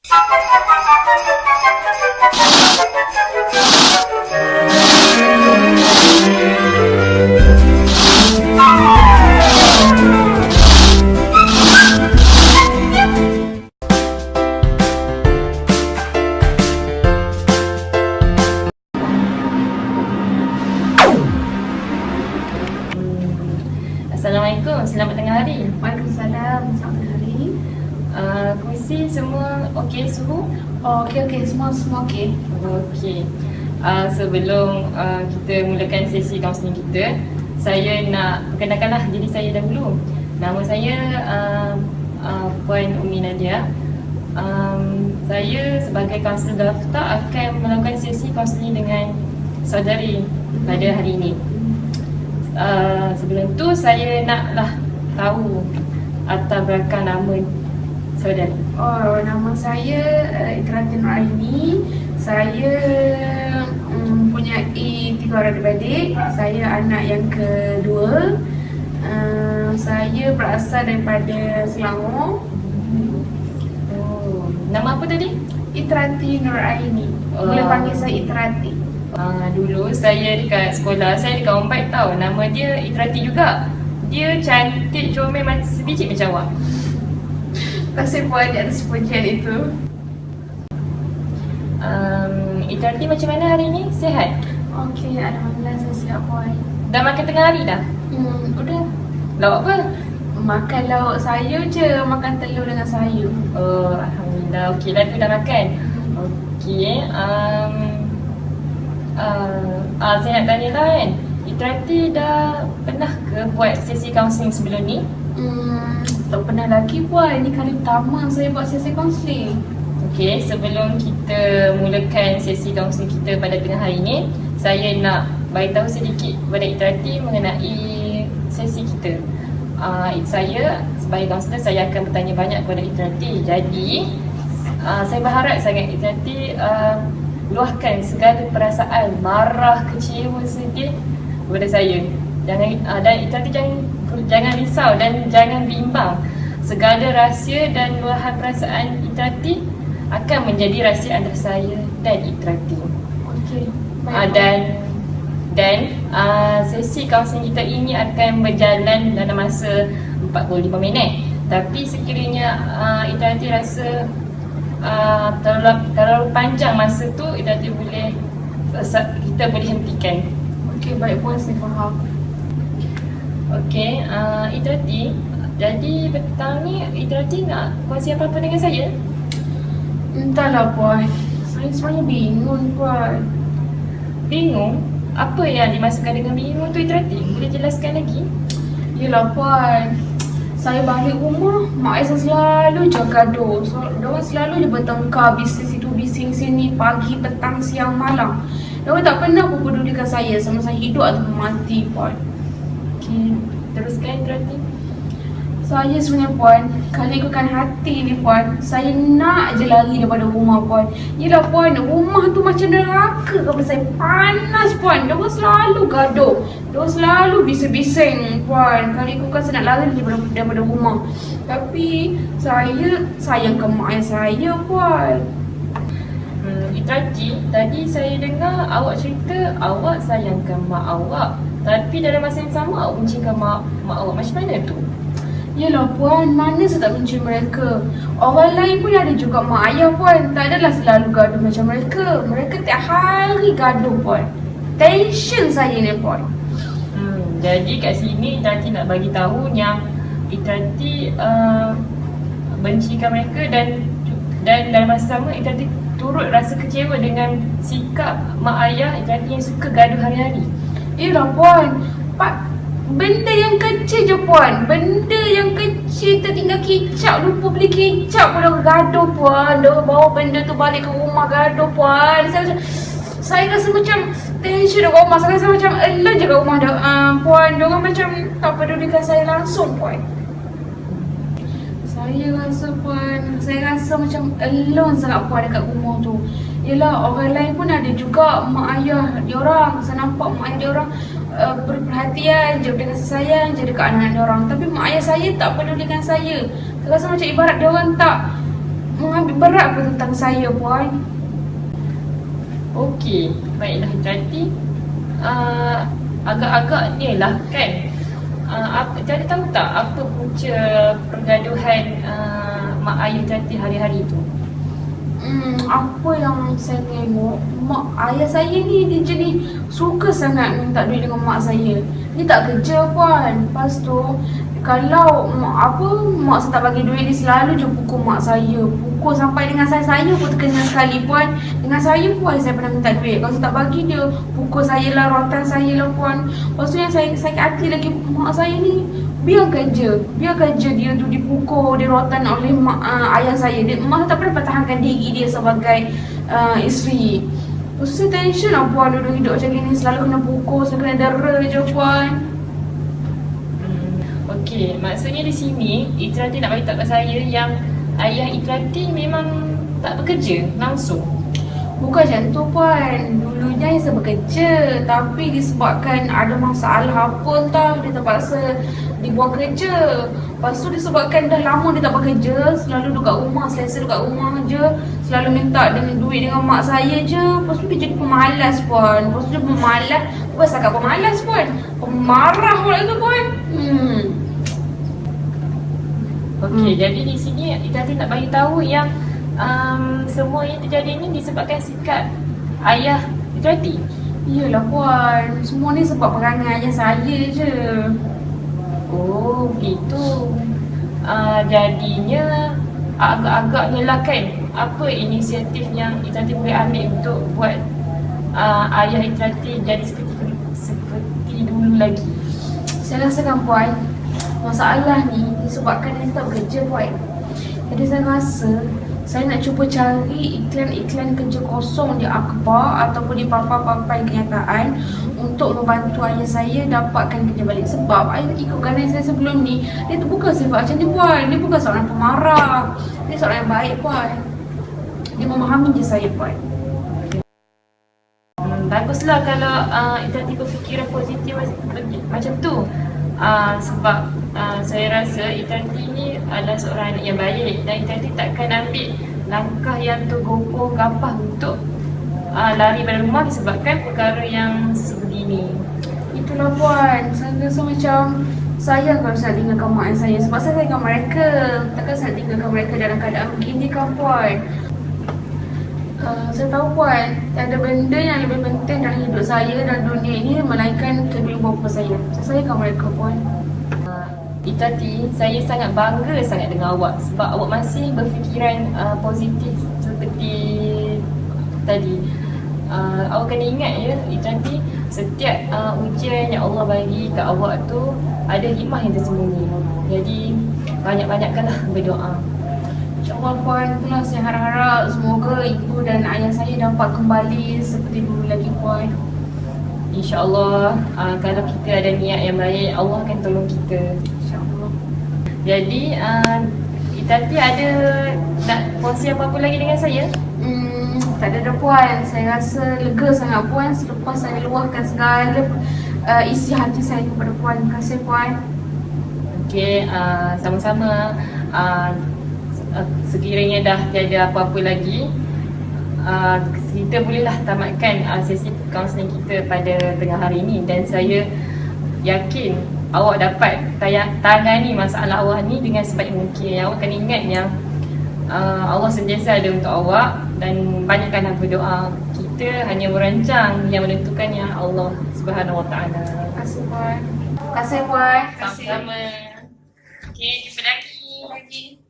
Assalamualaikum, selamat tengah hari. Waalaikumsalam, selamat tengah hari. Kursi semua okey suhu? Okey, semua okey. Okey. Sebelum kita mulakan sesi kaunseling kita, saya nak perkenalkanlah diri saya dahulu. Nama saya Puan Umi Nadia. Saya sebagai kaunselor daftar akan melakukan sesi kaunseling dengan saudari pada hari ini. Sebelum tu saya naklah tahu latar belakang nama saudari. Nama saya Ikratin Raini. Saya mempunyai 3 orang adik-beradik. Saya anak yang kedua. Saya berasal daripada Selangor. Nama apa tadi? Itrati Nuraini. Boleh panggil saya Itrati. Dulu saya dekat sekolah, saya dekat Andai tau. Nama dia Itrati juga. Dia cantik, comel, sebiji macam awak. Terima kasih Puan di atas pujian itu. Itrati macam mana hari ni? Sihat? Okey, alhamdulillah saya sihat Puan. Dah makan tengah hari dah? Udah. Lauk apa? Makan lauk sayur je, makan telur dengan sayur. Alhamdulillah. Okey lah tu dah makan. Okey. Saya nak tanya lah kan, Itrati dah pernah ke buat sesi kaunseling sebelum ni? Tak pernah lagi Puan, ini kali pertama saya buat sesi kaunseling. Okey, sebelum kita mulakan sesi kaunseling kita pada tengah hari ni, saya nak beritahu sedikit kepada Itrati mengenai sesi kita. Saya sebagai kaunselor, saya akan bertanya banyak kepada Itrati. Jadi saya berharap sangat Itrati luahkan segala perasaan marah, kecewa, sedih kepada saya. Dan Itrati jangan risau dan jangan bimbang. Segala rahsia dan luahan perasaan Itrati akan menjadi rahsia antara saya dan Itrati. Okey. Dan sesi kaunseling kita ini akan berjalan dalam masa 45 minit. Tapi sekiranya Itrati rasa terlalu panjang masa tu, Itrati kita boleh hentikan. Okey, baik Puan, saya faham. Okey, Itrati, jadi petang ni Itrati nak kongsi apa-apa dengan saya? Entahlah Puan, saya sebenarnya bingung Puan. Bingung? Apa yang dimasukkan dengan bingung tu Itrati? Boleh jelaskan lagi? Yelah Puan, saya balik rumah, mak saya selalu je gaduh. Diorang selalu je bertengkar, bising situ, bising sini, pagi, petang, siang, malam. Diorang tak pernah pun pedulikan saya sama saya hidup atau mati Puan. Okey, teruskan Itrati. Saya sebenarnya Puan, kalau ikutkan hati ni Puan, saya nak je lari daripada rumah Puan. Yelah Puan, rumah tu macam neraka kepada saya, panas Puan. Diorang selalu gaduh, diorang selalu bising-bising Puan. Kalau ikutkan saya nak lari daripada rumah. Tapi saya sayangkan mak ayah saya Puan. Itrati, tadi saya dengar awak cerita awak sayangkan mak awak, tapi dalam masa yang sama awak bencikan mak awak. Macam mana tu? Yelah Puan, mana saya tak benci mereka. Orang lain pun ada juga mak ayah Puan. Tak adalah selalu gaduh macam mereka. Mereka tiap hari gaduh Puan. Tension saya ni Puan. Jadi kat sini Itrati nak bagi tahu yang Itrati bencikan mereka dan dalam masa sama Itrati turut rasa kecewa dengan sikap mak ayah Itrati yang suka gaduh hari-hari. Yelah Puan, benda yang kecil je Puan. Benda yang kecil, tertinggal kicap, lupa beli kicap pun dah gaduh Puan. Dia bawa benda tu balik ke rumah, gaduh Puan. Saya rasa macam tension dekat rumah. Saya rasa macam alone je kat rumah Puan. Diorang macam tak pedulikan saya langsung Puan. Saya rasa macam alone sangat Puan dekat rumah tu. Yelah, orang lain pun ada juga mak ayah diorang. Saya nampak mak ayah diorang berperhatian je, dengan kasih sayang je dekat anak-anak diorang. Tapi mak ayah saya tak pedulikan saya. Saya rasa macam ibarat diorang tak mengambil berat pun tentang saya puan. Okey, baiklah Jati. Agak-agak ni lah kan. Jadi tahu tak apa punca pergaduhan mak ayah Jati hari-hari tu? Apa yang saya tengok, ayah saya ni dia jenis suka sangat minta duit dengan mak saya. Dia tak kerja puan. Lepas tu kalau mak saya tak bagi duit, dia selalu je pukul mak saya. Pukul sampai dengan saya pun terkena sekali puan. Dengan saya puan saya pernah minta duit. Kalau saya tak bagi, dia pukul saya lah, rotan saya lah puan. Lepas tu yang saya sakit hati lagi, mak saya ni biarkan je dia tu dipukul, dirotan oleh ayah saya. Mak tak pernah pertahankan diri dia sebagai isteri. Lepas tu saya tension lah puan, duduk hidup macam ni, selalu kena pukul, selalu kena dera je puan. Okey, maksudnya di sini Ikrati nak beritahu kat saya yang ayah Ikrati memang tak bekerja langsung. Bukan macam tu puan. Dulunya saya bekerja, tapi disebabkan ada masalah apa entah, dia terpaksa dibuang kerja. Lepas tu disebabkan dah lama dia tak bekerja, selalu duduk kat rumah, selesa duduk kat rumah je, selalu minta dengan duit dengan mak saya je. Lepas tu dia jadi pemalas puan. Lepas tu dia pemalas, bukan sangat pemalas puan, pemarah pula tu puan. Okey, jadi di sini Ikrati nak bagi tahu yang semua yang terjadi ni disebabkan sikap ayah Ikrati. Iyalah puan, semua ni sebab perangai ayah saya je. Oh, begitu. Jadinya agak-agaknya lah kan, apa inisiatif yang Ikrati boleh ambil untuk buat ayah Ikrati jadi seperti dulu lagi? Saya rasakan puan, masalah ni disebabkan dia tak bekerja puan. Jadi saya rasa saya nak cuba cari iklan-iklan kerja kosong di akhbar ataupun di papan-papan kenyataan untuk membantu ayah saya dapatkan kerja balik. Sebab ikutkan ayah saya sebelum ni, dia tu bukan sifat macam ni puan. Dia bukan seorang pemarah, dia seorang yang baik puan. Dia memahami je saya puan. Baguslah kalau Ikrati berfikiran positif macam tu. Sebab saya rasa Ikrati ni adalah seorang anak yang baik dan Ikrati takkan ambil langkah yang tergopoh gampang untuk lari dari rumah disebabkan perkara yang sebegini. Itulah puan, saya rasa macam sayang kalau saya tinggalkan mak saya. Sebab saya sayangkan mereka, takkan saya tinggalkan mereka dalam keadaan begini kan puan. Saya tahu puan, tiada benda yang lebih penting dalam hidup saya dan dunia ini melainkan kedua ibu bapa saya. Saya sayangkan mereka puan. Ikrati, saya sangat bangga sangat dengan awak sebab awak masih berfikiran positif seperti tadi. Awak kena ingat ya Ikrati, setiap ujian yang Allah bagi kat awak tu ada hikmah yang tersembunyi. Jadi banyak-banyakkanlah berdoa. InsyaAllah puan, itulah saya harap-harap semoga ibu dan ayah saya dapat kembali seperti dulu lagi puan. InsyaAllah kalau kita ada niat yang baik, Allah akan tolong kita. InsyaAllah. Jadi Ikrati ada nak kongsi apa-apa lagi dengan saya? Tak ada dah puan. Saya rasa lega sangat puan selepas saya luahkan segala isi hati saya kepada puan. Terima kasih puan. Okey, sama-sama. Sekiranya dah tiada apa-apa lagi, kita bolehlah tamatkan sesi kaunseling kita pada tengah hari ini. Dan saya yakin awak dapat tangani masalah awak ni dengan sebaik mungkin. Awak kena ingat yang Allah sentiasa ada untuk awak dan banyakkanlah berdoa. Kita hanya merancang, yang menentukan yang Allah Subhanahu Wa Taala. Terima kasih puan. Terima kasih puan. Sama-sama. Okey, jumpa lagi.